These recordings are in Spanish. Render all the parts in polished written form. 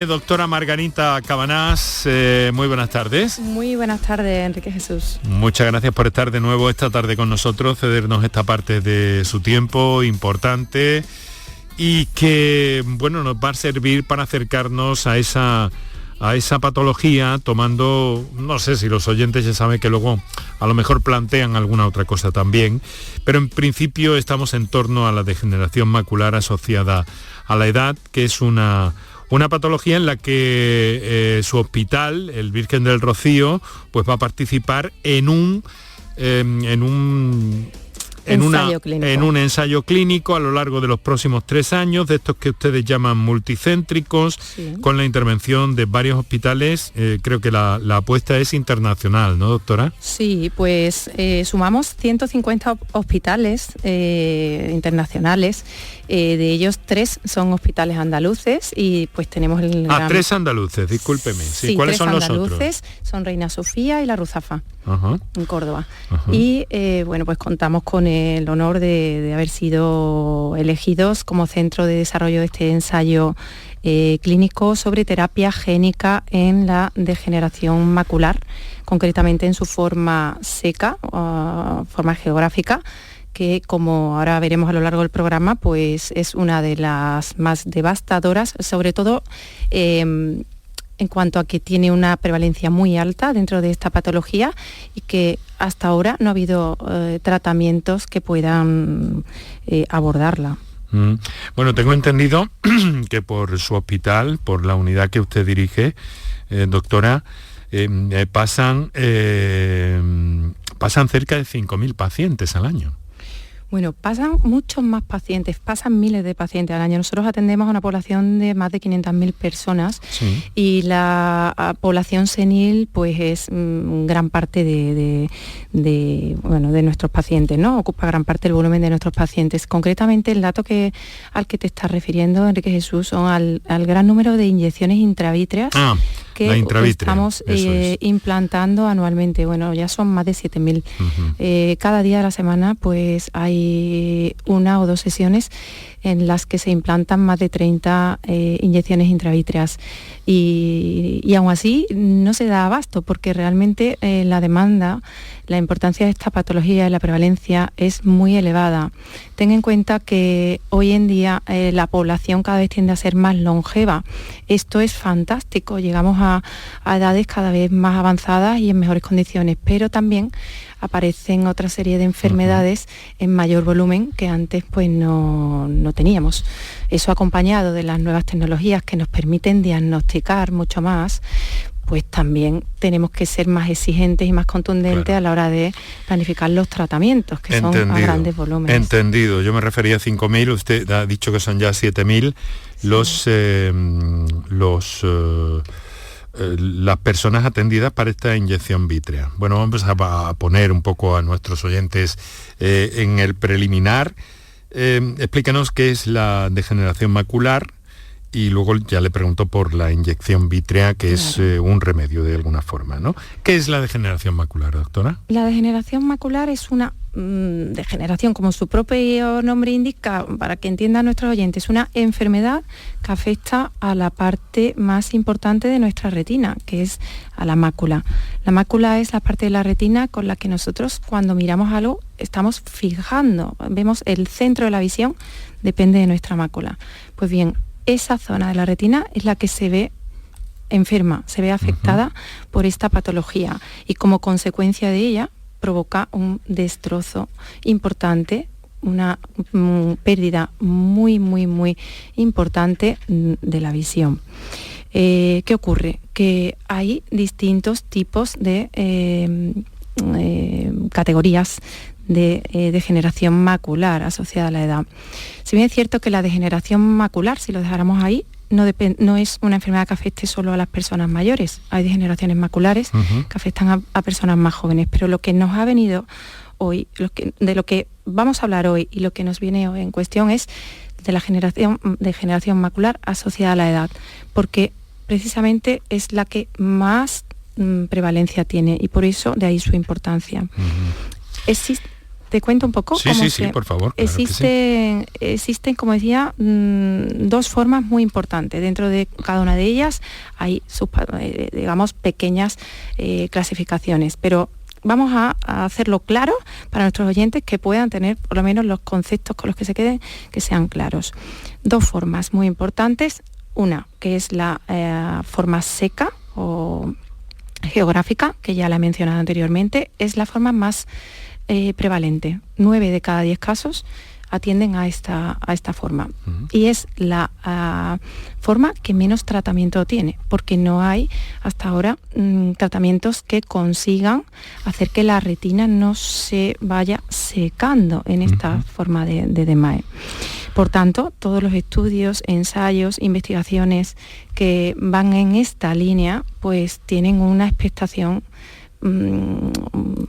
Doctora Margarita Cabanás, muy buenas tardes. Muy buenas tardes, Enrique Jesús. Muchas gracias por estar de nuevo esta tarde con nosotros, cedernos esta parte de su tiempo importante y que, bueno, nos va a servir para acercarnos a esa patología, tomando, no sé si los oyentes ya saben que luego a lo mejor plantean alguna otra cosa también, pero en principio estamos en torno a la degeneración macular asociada a la edad, que es una patología en la que su hospital, el Virgen del Rocío, pues va a participar en un ensayo clínico a lo largo de los próximos 3 años, de estos que ustedes llaman multicéntricos, sí, con la intervención de varios hospitales. Creo que la apuesta es internacional, ¿no, doctora? Sí, pues sumamos 150 hospitales internacionales. De ellos 3 son hospitales andaluces y pues tenemos el... 3 andaluces, discúlpeme. Sí, ¿cuáles son los otros? Son Reina Sofía y La Ruzafa, en Córdoba. Ajá. Y bueno, pues contamos con el honor de haber sido elegidos como centro de desarrollo de este ensayo clínico sobre terapia génica en la degeneración macular, concretamente en su forma seca, forma geográfica, que, como ahora veremos a lo largo del programa, pues es una de las más devastadoras, sobre todo en cuanto a que tiene una prevalencia muy alta dentro de esta patología y que hasta ahora no ha habido tratamientos que puedan abordarla. Bueno, tengo entendido que por su hospital, por la unidad que usted dirige, doctora, pasan cerca de 5.000 pacientes al año. Bueno, pasan muchos más pacientes, pasan miles de pacientes al año. Nosotros atendemos a una población de más de 500.000 personas, sí, y la población senil pues es gran parte de nuestros pacientes, ¿no? Ocupa gran parte del volumen de nuestros pacientes. Concretamente, el dato al que te estás refiriendo, Enrique Jesús, son al gran número de inyecciones intravítreas que estamos implantando anualmente. Bueno, ya son más de 7.000. Cada día de la semana pues hay 1 o 2 sesiones en las que se implantan más de 30 inyecciones intravítreas y aún así no se da abasto porque realmente la demanda, la importancia de esta patología y la prevalencia es muy elevada. Ten en cuenta que hoy en día la población cada vez tiende a ser más longeva. Esto es fantástico, llegamos a edades cada vez más avanzadas y en mejores condiciones, pero también aparecen otra serie de enfermedades en mayor volumen que antes pues no teníamos. Eso, acompañado de las nuevas tecnologías que nos permiten diagnosticar mucho más, pues también tenemos que ser más exigentes y más contundentes, claro, a la hora de planificar los tratamientos, que son a grandes volúmenes. Entendido. Yo me refería a 5.000, usted ha dicho que son ya 7.000 las personas atendidas para esta inyección vítrea. Bueno, vamos a poner un poco a nuestros oyentes en el preliminar. Explícanos qué es la degeneración macular y luego ya le pregunto por la inyección vítrea, que es un remedio de alguna forma, ¿no? ¿Qué es la degeneración macular, doctora? La degeneración macular es una degeneración, como su propio nombre indica, para que entiendan nuestros oyentes, es una enfermedad que afecta a la parte más importante de nuestra retina, que es a la mácula. La mácula es la parte de la retina con la que nosotros, cuando miramos algo, estamos fijando, vemos el centro de la visión, depende de nuestra mácula. Pues bien, esa zona de la retina es la que se ve enferma, se ve afectada por esta patología y como consecuencia de ella provoca un destrozo importante, una pérdida muy, muy, muy importante de la visión. ¿Qué ocurre? Que hay distintos tipos de categorías de degeneración macular asociada a la edad. Si bien es cierto que la degeneración macular, si lo dejáramos ahí, no es una enfermedad que afecte solo a las personas mayores. Hay degeneraciones maculares que afectan a personas más jóvenes, pero lo que nos ha venido hoy, de lo que vamos a hablar hoy y lo que nos viene hoy en cuestión es de la degeneración macular asociada a la edad, porque precisamente es la que más prevalencia tiene y por eso de ahí su importancia. Te cuento un poco. Sí, por favor. Claro existen, como decía, dos formas muy importantes. Dentro de cada una de ellas hay, digamos, pequeñas clasificaciones, pero vamos a hacerlo claro para nuestros oyentes, que puedan tener por lo menos los conceptos con los que se queden, que sean claros. Dos formas muy importantes. Una, que es la forma seca o geográfica, que ya la he mencionado anteriormente, es la forma más prevalente. 9 de cada 10 casos atienden a esta forma. Y es la forma que menos tratamiento tiene, porque no hay hasta ahora tratamientos que consigan hacer que la retina no se vaya secando en esta forma de DMAE. Por tanto, todos los estudios, ensayos, investigaciones que van en esta línea, pues tienen una expectación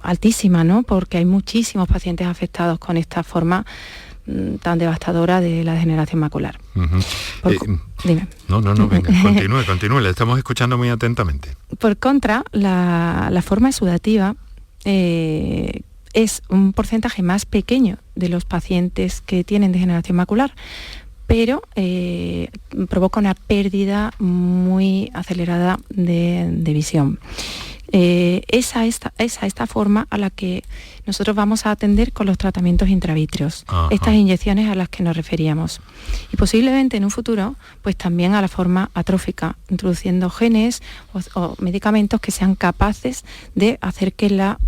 altísima, ¿no? Porque hay muchísimos pacientes afectados con esta forma tan devastadora de la degeneración macular. Dime. No, venga, continúe, le estamos escuchando muy atentamente. Por contra, la forma exudativa es un porcentaje más pequeño de los pacientes que tienen degeneración macular, pero provoca una pérdida muy acelerada de visión. Esa esta forma a la que nosotros vamos a atender con los tratamientos intravítreos, estas inyecciones a las que nos referíamos. Y posiblemente en un futuro, pues también a la forma atrófica, introduciendo genes o medicamentos que sean capaces de hacer que la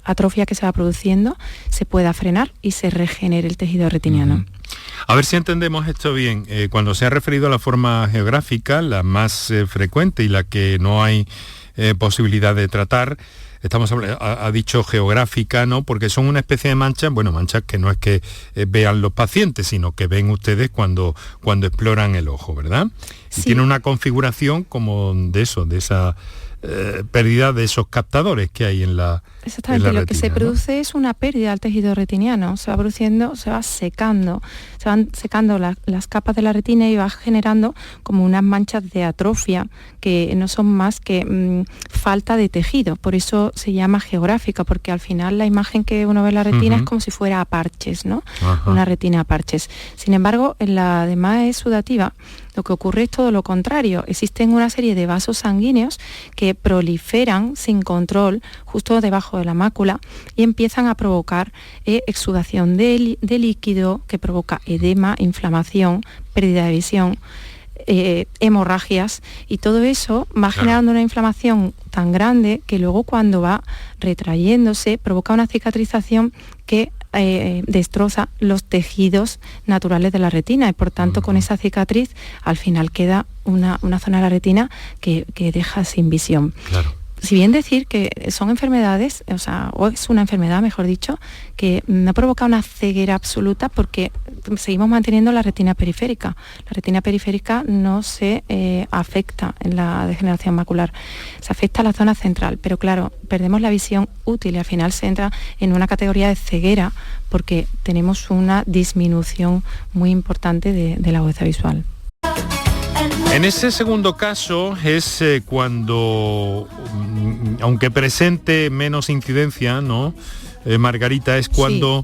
atrofia que se va produciendo se pueda frenar y se regenere el tejido retiniano. A ver si entendemos esto bien. Cuando se ha referido a la forma geográfica, la más frecuente y la que no hay posibilidad de tratar, ha dicho geográfica, ¿no? Porque son una especie de manchas, manchas que no es que vean los pacientes, sino que ven ustedes cuando exploran el ojo, ¿verdad? Sí. Y tiene una configuración como de esa pérdida de esos captadores que hay en la Exactamente, en la lo que retina, se produce, ¿no? Es una pérdida del tejido retiniano, se van secando las capas de la retina y va generando como unas manchas de atrofia que no son más que falta de tejido. Por eso se llama geográfica, porque al final la imagen que uno ve en la retina es como si fuera a parches, ¿no? Una retina a parches. Sin embargo, en la DMAE exudativa lo que ocurre es todo lo contrario. Existen una serie de vasos sanguíneos que proliferan sin control justo debajo de la mácula y empiezan a provocar exudación de líquido, que provoca edema, inflamación, pérdida de visión, hemorragias, y todo eso va generando una inflamación tan grande que luego, cuando va retrayéndose, provoca una cicatrización que destroza los tejidos naturales de la retina, y por tanto con esa cicatriz al final queda una zona de la retina que deja sin visión. Claro. Si bien decir que son enfermedades, o es una enfermedad, mejor dicho, que no provoca una ceguera absoluta, porque seguimos manteniendo la retina periférica. La retina periférica no se afecta en la degeneración macular, se afecta a la zona central, pero claro, perdemos la visión útil y al final se entra en una categoría de ceguera, porque tenemos una disminución muy importante de la agudeza visual. En ese segundo caso es cuando, aunque presente menos incidencia, ¿no? Margarita, es cuando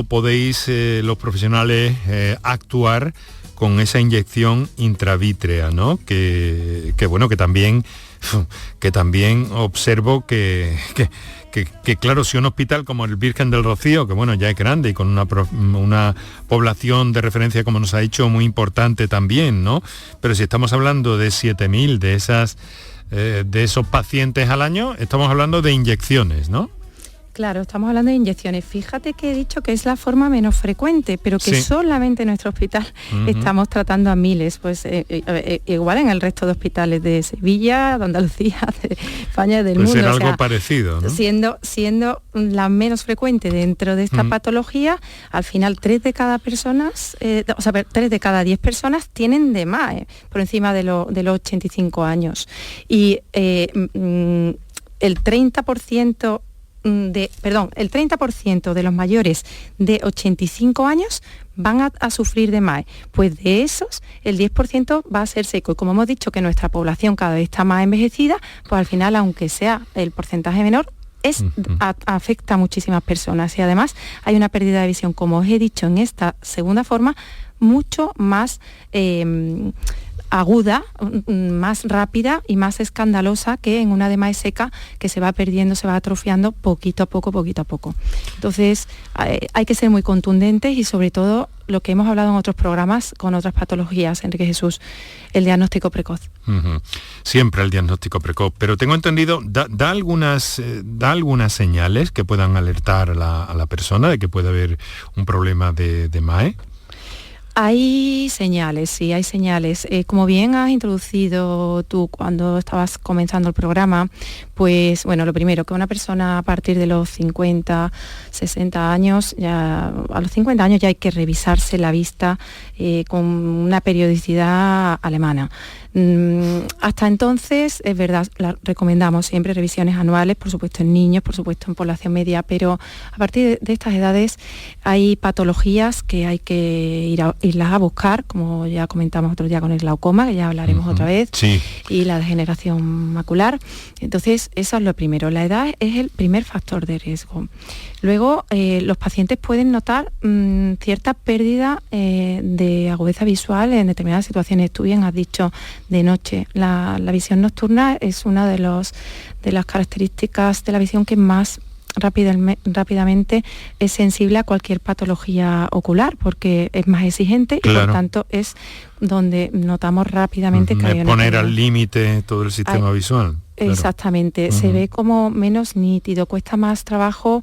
podéis los profesionales actuar con esa inyección intravítrea, ¿no? Que también observo que claro, si un hospital como el Virgen del Rocío, que ya es grande y con una población de referencia, como nos ha dicho, muy importante también, ¿no? Pero si estamos hablando de 7.000 de esos pacientes al año, estamos hablando de inyecciones, ¿no? Claro, estamos hablando de inyecciones. Fíjate que he dicho que es la forma menos frecuente, pero que solamente en nuestro hospital estamos tratando a miles. Pues igual en el resto de hospitales de Sevilla, de Andalucía, de España, del mundo. Será algo parecido, ¿no? Siendo la menos frecuente dentro de esta patología, al final 3 de cada 10 personas tienen DMAE por encima de los 85 años. Y el 30% el 30% de los mayores de 85 años van a sufrir DMAE. Pues de esos, el 10% va a ser seco. Y como hemos dicho que nuestra población cada vez está más envejecida, pues al final, aunque sea el porcentaje menor, afecta a muchísimas personas y además hay una pérdida de visión, como os he dicho, en esta segunda forma, mucho más aguda, más rápida y más escandalosa que en una edema seca que se va perdiendo, se va atrofiando poquito a poco. Entonces hay que ser muy contundentes y sobre todo lo que hemos hablado en otros programas con otras patologías, Enrique Jesús, el diagnóstico precoz. Siempre el diagnóstico precoz, pero tengo entendido, da algunas señales que puedan alertar a la persona de que puede haber un problema de MAE. Hay señales, sí, hay señales. Como bien has introducido tú cuando estabas comenzando el programa, pues bueno, lo primero, que una persona a partir de los 50, 60 años, a los 50 años ya hay que revisarse la vista con una periodicidad alemana. Hasta entonces, es verdad, recomendamos siempre revisiones anuales, por supuesto en niños, por supuesto en población media, pero a partir de estas edades hay patologías que hay que irlas a buscar, como ya comentamos otro día con el glaucoma, que ya hablaremos otra vez, sí. Y la degeneración macular. Entonces, eso es lo primero. La edad es el primer factor de riesgo. Luego, los pacientes pueden notar cierta pérdida de agudeza visual en determinadas situaciones. Tú bien has dicho de noche. La visión nocturna es una de las características de la visión que más rápidamente es sensible a cualquier patología ocular, porque es más exigente, claro. Y por tanto es donde notamos rápidamente que hay una poner al límite todo el sistema visual. Claro. Exactamente, se ve como menos nítido, cuesta más trabajo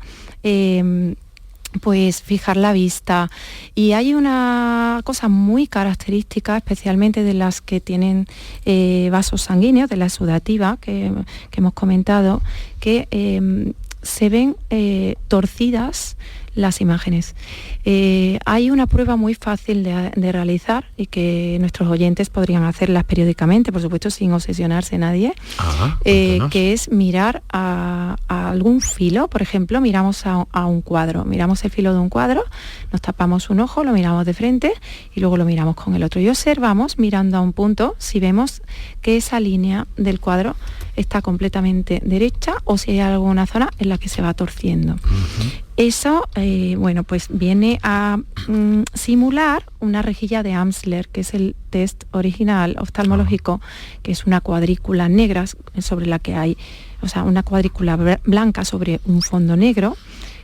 pues fijar la vista. Y hay una cosa muy característica, especialmente de las que tienen vasos sanguíneos, de la exudativa que hemos comentado, que se ven torcidas las imágenes. Hay una prueba muy fácil de realizar y que nuestros oyentes podrían hacerlas periódicamente, por supuesto sin obsesionarse nadie, que es mirar a algún filo. Por ejemplo, miramos a un cuadro, miramos el filo de un cuadro, nos tapamos un ojo, lo miramos de frente y luego lo miramos con el otro y observamos, mirando a un punto, si vemos que esa línea del cuadro está completamente derecha o si hay alguna zona en la que se va torciendo. Eso, bueno, pues viene a simular una rejilla de Amsler, que es el test original oftalmológico, que es una cuadrícula negra sobre la que hay, o sea, una cuadrícula blanca sobre un fondo negro,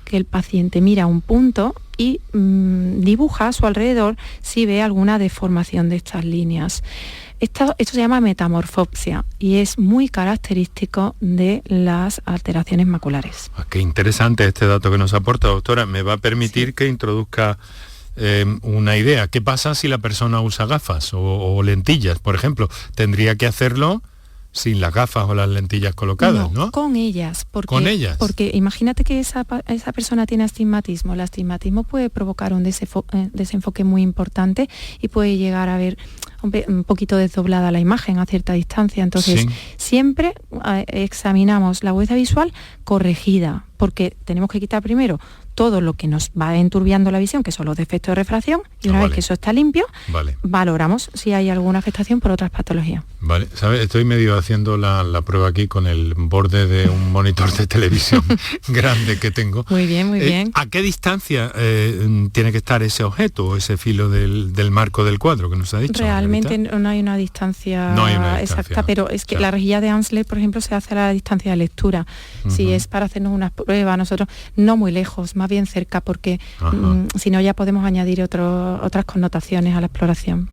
que el paciente mira un punto y dibuja a su alrededor si ve alguna deformación de estas líneas. Esto se llama metamorfopsia y es muy característico de las alteraciones maculares. Qué interesante este dato que nos aporta, doctora. Me va a permitir que introduzca una idea. ¿Qué pasa si la persona usa gafas o lentillas, por ejemplo? ¿Tendría que hacerlo sin las gafas o las lentillas colocadas, no? Con ellas. ¿Con ellas? Porque imagínate que esa persona tiene astigmatismo. El astigmatismo puede provocar un desenfoque muy importante y puede llegar a ver un poquito desdoblada la imagen a cierta distancia. Entonces, siempre examinamos la agudeza visual corregida, porque tenemos que quitar primero todo lo que nos va enturbiando la visión, que son los defectos de refracción, y una vez que eso está limpio, valoramos si hay alguna afectación por otras patologías. Vale, ¿sabes? Estoy medio haciendo la prueba aquí con el borde de un monitor de televisión grande que tengo. Muy bien, muy bien. ¿A qué distancia tiene que estar ese objeto o ese filo del marco del cuadro que nos ha dicho? Realmente no hay una distancia exacta, pero es que la rejilla de Amsler, por ejemplo, se hace a la distancia de lectura. Si es para hacernos una prueba, nosotros no muy lejos, más bien cerca, porque si no ya podemos añadir otras connotaciones a la exploración.